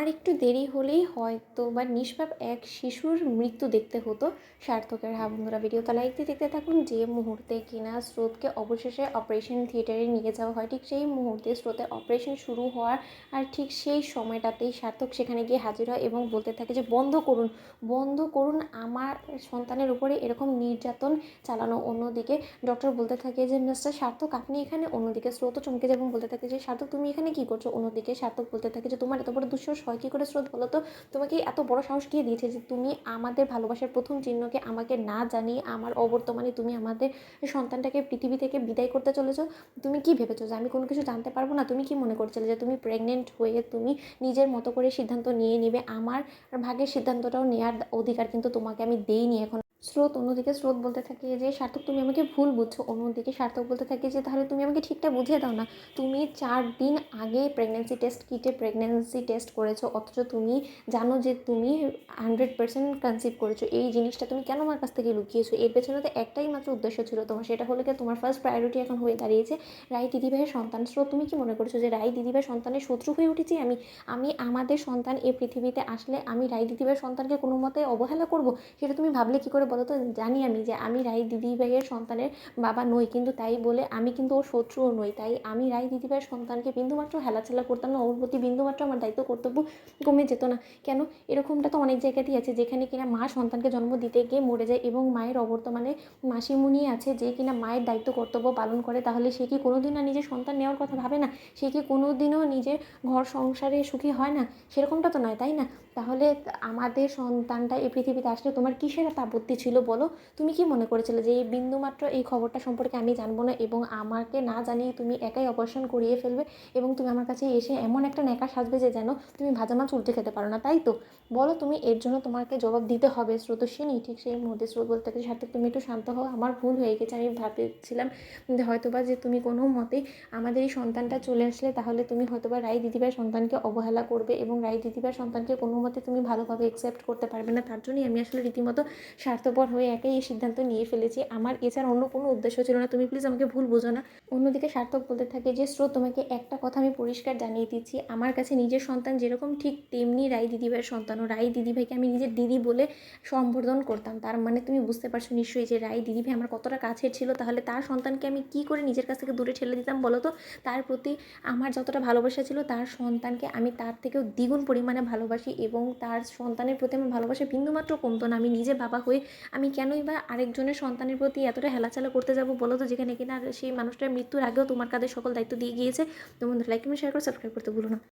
আর একটু দেরি হলেই হয়তো বা নিষ্পাপ এক শিশুর মৃত্যু দেখতে হতো সার্থকের। হ্যাঁ বন্ধুরা, ভিডিওটা লাইক দিয়ে দেখতে থাকুন। যে মুহূর্তে কিনা স্রোতকে অবশেষে অপারেশন থিয়েটারে নিয়ে যাওয়া হয়, ঠিক সেই মুহূর্তে স্রোতের অপারেশন শুরু হওয়ার আর ঠিক সেই সময়টাতেই সার্থক সেখানে গিয়ে হাজির হয় এবং বলতে থাকে যে বন্ধ করুন, বন্ধ করুন আমার সন্তানের উপরে এরকম নির্যাতন চালানো। অন্যদিকে ডক্টর বলতে থাকে যে মিস্টার সার্থক আপনি এখানে। অন্যদিকে স্রোতও চমকে যায় এবং বলতে থাকে যে সার্থক তুমি এখানে কী করছো। অন্যদিকে সার্থক বলতে থাকে যে তোমার এত বড় দুঃসাহস হয় কী করে স্রোত, বলো তো তোমাকে এত বড় সাহস কে দিয়েছে যে তুমি আমাদের ভালোবাসার প্রথম চিহ্নকে আমাকে না জানিয়ে আমার অবর্তমানে তুমি আমাদের সন্তানটাকে পৃথিবী থেকে বিদায় করতে চলেছো। তুমি কি ভেবেছো যে আমি কোনো কিছু জানতে পারবো না? তুমি কি মনে করছিলে যে তুমি প্রেগনেন্ট হয়ে তুমি নিজের মতো করে সিদ্ধান্ত নিয়ে নেবে? আমার ভাগের সিদ্ধান্তটাও নেওয়ার অধিকার কিন্তু তোমাকে আমি দেইনি এখন। স্রোত অন্যদিকে স্রোত বলতে থাকে যে সার্থক তুমি আমাকে ভুল বুঝছো। অন্যদিকে সার্থক বলতে থাকে যে তাহলে তুমি আমাকে ঠিকটা বুঝিয়ে দাও না। তুমি 4 দিন আগে প্রেগনেন্সি টেস্ট কিটে প্রেগনেন্সি টেস্ট করেছো, অথচ তুমি জানো যে তুমি 100% কনসিভ করেছো। এই জিনিসটা তুমি কেন আমার কাছ থেকে লুকিয়েছো? এর পেছনে তো একটাই মাত্র উদ্দেশ্য ছিল তোমার, সেটা হলো কি তোমার ফার্স্ট প্রায়োরিটি এখন হয়ে দাঁড়িয়েছে রায় দিদিভাইয়ের সন্তান। স্রোত তুমি কি মনে করছো যে রায় দিদিভাইয়ের সন্তানের শত্রু হয়ে উঠেছি আমি? আমি আমাদের সন্তান এই পৃথিবীতে আসলে আমি রায় দিদিভাইয়ের সন্তানকে কোনো মতে অবহেলা করব? সেটা তুমি ভাবলে কী করে বলো তো? জানি আমি যে আমি রায় দিদিভাইয়ের সন্তানের বাবা নই, কিন্তু তাই বলে আমি কিন্তু ওর শত্রুও নই। তাই আমি রায় দিদিভাইয়ের সন্তানকে বিন্দুমাত্র হেলাচেলা করতাম না, ওর প্রতি বিন্দুমাত্র আমার দায়িত্ব কর্তব্য কমে যেত না। কেন? এরকমটা তো অনেক জায়গাতেই আছে যেখানে কিনা মা সন্তানকে জন্ম দিতে গিয়ে মরে যায় এবং মায়ের অবর্তমানে মাসিমুনি আছে যে কিনা মায়ের দায়িত্ব কর্তব্য পালন করে। তাহলে সে কি কোনোদিন না নিজের সন্তান নেওয়ার কথা ভাবে না? সে কি কোনোদিনও নিজের ঘর সংসারে সুখী হয় না? সেরকমটা তো নয়, তাই না? তাহলে আমাদের সন্তানটা এই পৃথিবীতে আসলে তোমার কিসের এত আপত্তি ছিল বলো? তুমি কি মনে করেছিলে যে এই বিন্দুমাত্র এই খবরটা সম্পর্কে আমি জানবো না এবং আমাকে না জানিয়ে তুমি একাই অপারেশন করিয়ে ফেলবে এবং তুমি আমার কাছে এসে এমন একটা ন্যাকা সাজবে যে যেন তুমি ভাজা মাছ উল্টে খেতে পারো না, তাই তো? বলো, তুমি এর জন্য তোমাকে জবাব দিতে হবে। স্রোতস্বিনী ঠিক সেই মুহূর্তে স্রোত বলতে থাকে সার্থক তুমি একটু শান্ত হও, আমার ভুল হয়ে গেছে। আমি ভাবছিলাম যে হয়তোবা যে তুমি কোনো মতেই আমাদের এই সন্তানটা চলে আসলে তাহলে তুমি হয়তোবা রায় দিদিভাইয়ের সন্তানকে অবহেলা করবে এবং রায় দিদিভাইয়ের সন্তানকে কোনো মতে তুমি ভালোভাবে অ্যাকসেপ্ট করতে পারবে না। তার জন্যই আমি আসলে রীতিমতো স্বার্থপর হয়ে একাই এই সিদ্ধান্ত নিয়ে ফেলেছি। আমার এছাড়া অন্য কোনো উদ্দেশ্য ছিল না, তুমি প্লিজ আমাকে ভুল বোঝো না। অন্যদিকে সার্থক বলতে থাকে যে স্রোত তোমাকে একটা কথা আমি পরিষ্কার জানিয়ে দিচ্ছি, আমার কাছে নিজের সন্তান যেরকম ঠিক তেমনি রায় দিদিভাইয়ের সন্তানও। রায় দিদিভাইকে আমি নিজের দিদি বলে সম্বোধন করতাম। তার মানে তুমি বুঝতে পারছো নিশ্চয়ই যে রায় দিদিভাই আমার কতটা কাছের ছিল। তাহলে তার সন্তানকে আমি কী করে নিজের কাছ থেকে দূরে ঠেলে দিতাম বলো তো? তার প্রতি আমার যতটা ভালোবাসা ছিল তার সন্তানকে আমি তার থেকেও দ্বিগুণ পরিমাণে ভালোবাসি এবং তার সন্তানের প্রতি আমার ভালোবাসা বিন্দুমাত্র কমতো না। আমি নিজে বাবা হয়ে আমি কেনই বা আরেকজনের সন্তানের প্রতি এতটা হেলাচালা করতে যাবো বলো তো, যেখানে কিনা সেই মানুষটার মৃত্যুর আগেও তোমার কাঁধে সকল দায়িত্ব দিয়ে গিয়েছে। তো বন্ধুরা লাইক কমেন্ট শেয়ার করে সাবস্ক্রাইব করতে ভুলো না।